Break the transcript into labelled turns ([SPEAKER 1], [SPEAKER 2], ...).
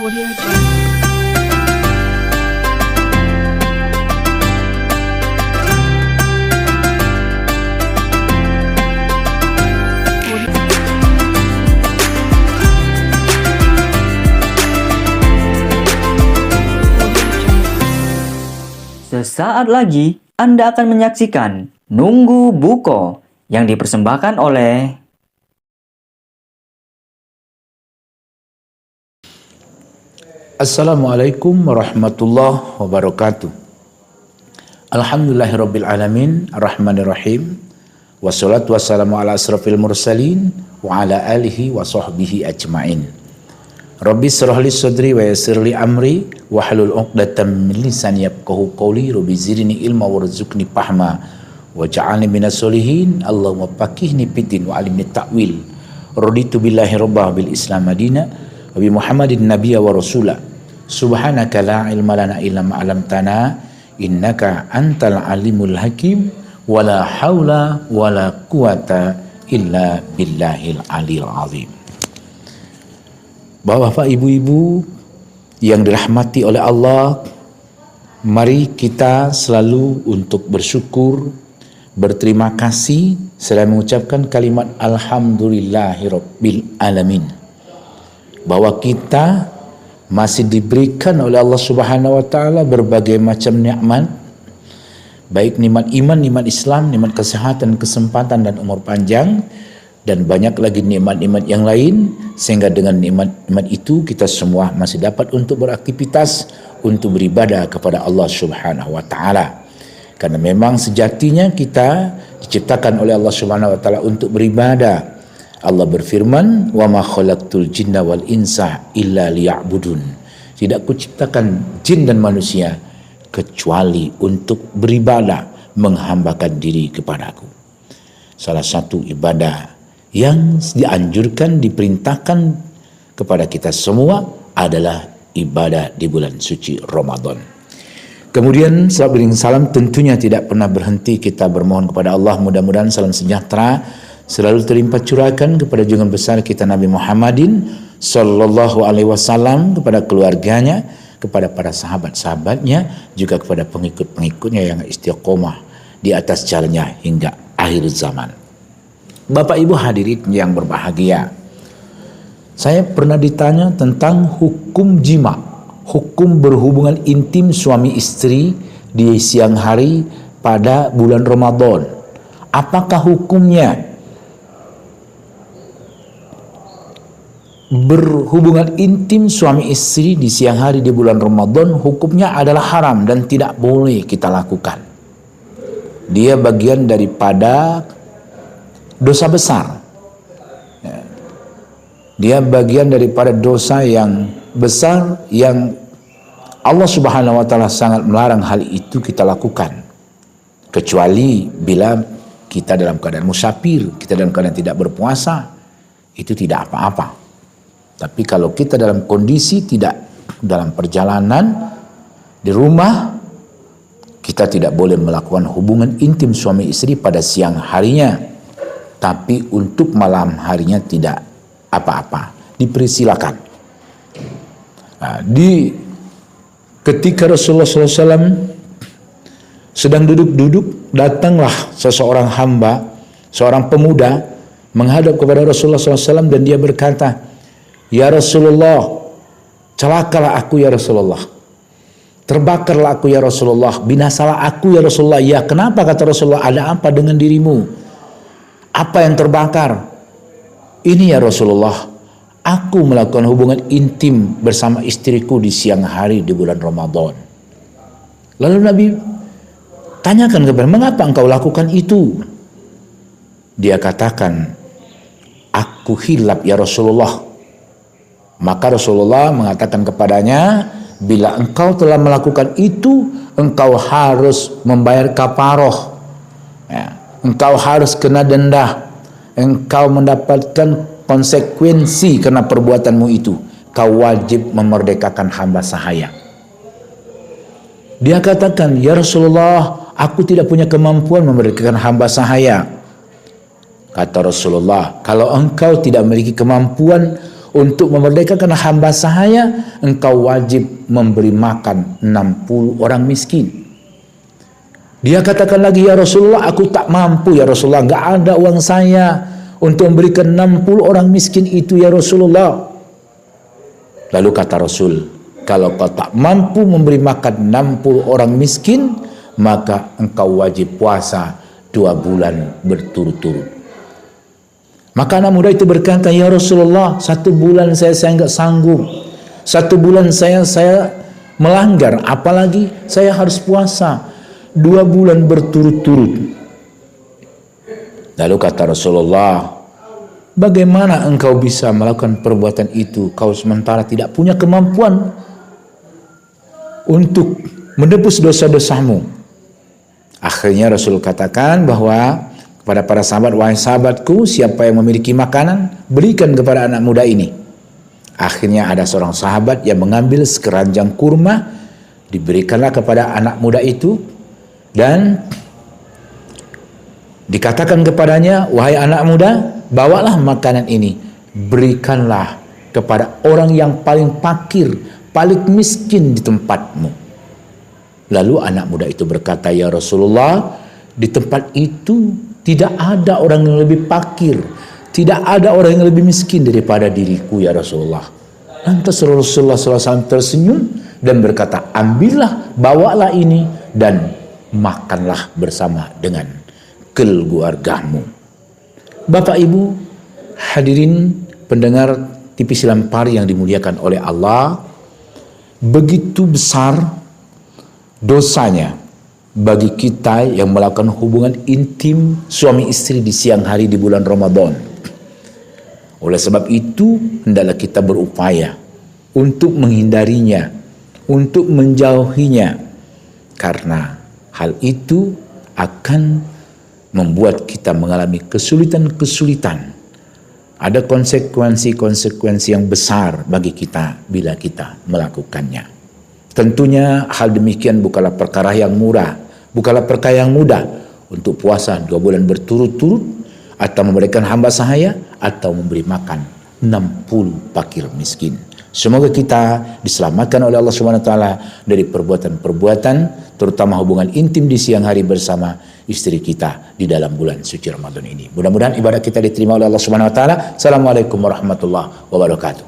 [SPEAKER 1] Audio Jungle.
[SPEAKER 2] Sesaat lagi Anda akan menyaksikan Nunggu Buko yang dipersembahkan oleh
[SPEAKER 3] Assalamualaikum warahmatullahi wabarakatuh. Alhamdulillahirabbil alamin, arrahmanirrahim. Wassalatu wassalamu ala asrafil mursalin wa ala alihi wa sahbihi ajmain. Rabbi shrah li sadri wa yassir li amri wa hlul 'uqdatam min lisani yafqahu qawli. Rabbi zidni ilma warzuqni fahma waj'alni minas solihin. Allahumma faqihni fiddin wa alimni ta'wil. Raditu billahi rabbah bil islam madina wa bi Muhammadin nabiyya wa rasula. Subhanaka la ilma lana illa ma 'allamtana innaka antal alimul hakim wa la haula wa la quwata illa billahil aliyil azim. Bapak, ibu-ibu yang dirahmati oleh Allah, mari kita selalu untuk bersyukur, berterima kasih serta mengucapkan kalimat alhamdulillahirabbil alamin, bahwa kita masih diberikan oleh Allah Subhanahu wa taala berbagai macam nikmat, baik nikmat iman, nikmat Islam, nikmat kesehatan, kesempatan dan umur panjang, dan banyak lagi nikmat-nikmat yang lain, sehingga dengan nikmat-nikmat itu kita semua masih dapat untuk beraktivitas, untuk beribadah kepada Allah Subhanahu wa taala. Karena memang sejatinya kita diciptakan oleh Allah Subhanahu wa taala untuk beribadah. Allah berfirman, "Wa ma khalaqtul jinna wal insa illa liya'budun." Tidak kuciptakan jin dan manusia kecuali untuk beribadah, menghambakan diri kepadaku. Salah satu ibadah yang dianjurkan, diperintahkan kepada kita semua adalah ibadah di bulan suci Ramadan. Kemudian salam tentunya tidak pernah berhenti kita bermohon kepada Allah, mudah-mudahan salam sejahtera selalu terlimpah curahkan kepada junjungan besar kita Nabi Muhammadin sallallahu alaihi wasallam, kepada keluarganya, kepada para sahabat-sahabatnya, juga kepada pengikut-pengikutnya yang istiqomah di atas jalannya hingga akhir zaman. Bapak Ibu hadirin yang berbahagia, saya pernah ditanya tentang hukum jima, hukum berhubungan intim suami istri di siang hari pada bulan Ramadan. Apakah hukumnya? Berhubungan intim suami istri di siang hari di bulan Ramadan hukumnya adalah haram dan tidak boleh kita lakukan. Dia bagian daripada dosa besar. Dia bagian daripada dosa yang besar yang Allah Subhanahu wa taala sangat melarang hal itu kita lakukan. Kecuali bila kita dalam keadaan musafir, kita dalam keadaan tidak berpuasa, itu tidak apa-apa. Tapi kalau kita dalam kondisi tidak dalam perjalanan di rumah, kita tidak boleh melakukan hubungan intim suami istri pada siang harinya. Tapi untuk malam harinya tidak apa-apa, dipersilakan. Nah, ketika Rasulullah SAW sedang duduk-duduk, datanglah seseorang hamba, seorang pemuda menghadap kepada Rasulullah SAW dan dia berkata, "Ya Rasulullah, celakalah aku ya Rasulullah. Terbakarlah aku ya Rasulullah. Binasalah aku ya Rasulullah." "Ya, kenapa?" kata Rasulullah. "Ada apa dengan dirimu? Apa yang terbakar?" "Ini ya Rasulullah, aku melakukan hubungan intim bersama istriku di siang hari di bulan Ramadan." Lalu Nabi tanyakan kepada, "Mengapa engkau lakukan itu?" Dia katakan, "Aku hilap ya Rasulullah." Maka Rasulullah mengatakan kepadanya, "Bila engkau telah melakukan itu, engkau harus membayar kafaroh. Engkau harus kena denda. Engkau mendapatkan konsekuensi karena perbuatanmu itu. Kau wajib memerdekakan hamba sahaya." Dia katakan, "Ya Rasulullah, aku tidak punya kemampuan memerdekakan hamba sahaya." Kata Rasulullah, "Kalau engkau tidak memiliki kemampuan untuk memerdekakan hamba sahaya, engkau wajib memberi makan 60 orang miskin. Dia katakan lagi, ya Rasulullah, aku tak mampu ya Rasulullah, enggak ada uang saya untuk memberikan 60 orang miskin itu ya Rasulullah. Lalu kata Rasul, kalau kau tak mampu memberi makan 60 orang miskin, maka engkau wajib puasa 2 bulan berturut-turut. Maka anak muda itu berkata, ya Rasulullah, 1 bulan saya enggak sanggup. 1 bulan saya melanggar, apalagi saya harus puasa 2 bulan berturut-turut. Lalu kata Rasulullah, bagaimana engkau bisa melakukan perbuatan itu, kau sementara tidak punya kemampuan untuk menebus dosa-dosamu? Akhirnya Rasul katakan bahwa kepada para sahabat, wahai sahabatku, siapa yang memiliki makanan, berikan kepada anak muda ini. Akhirnya ada seorang sahabat yang mengambil sekeranjang kurma, diberikanlah kepada anak muda itu, dan dikatakan kepadanya, wahai anak muda, bawalah makanan ini, berikanlah kepada orang yang paling fakir, paling miskin di tempatmu. Lalu anak muda itu berkata, ya Rasulullah, di tempat itu tidak ada orang yang lebih fakir, tidak ada orang yang lebih miskin daripada diriku ya Rasulullah. Lantas Rasulullah SAW tersenyum dan berkata, ambillah, bawalah ini, dan makanlah bersama dengan keluargamu. Bapak Ibu hadirin pendengar TV Silam Pari yang dimuliakan oleh Allah, begitu besar dosanya bagi kita yang melakukan hubungan intim suami istri di siang hari di bulan Ramadan. Oleh sebab itu, hendaklah kita berupaya untuk menghindarinya, untuk menjauhinya, karena hal itu akan membuat kita mengalami kesulitan-kesulitan. Ada konsekuensi-konsekuensi yang besar bagi kita bila kita melakukannya. Tentunya hal demikian bukanlah perkara yang murah, bukanlah perkara yang mudah untuk puasa 2 bulan berturut-turut, atau memberikan hamba sahaya, atau memberi makan 60 fakir miskin. Semoga kita diselamatkan oleh Allah Subhanahu wa taala dari perbuatan-perbuatan, terutama hubungan intim di siang hari bersama istri kita di dalam bulan suci Ramadan ini. Mudah-mudahan ibadah kita diterima oleh Allah Subhanahu wa taala. Assalamualaikum warahmatullahi wabarakatuh.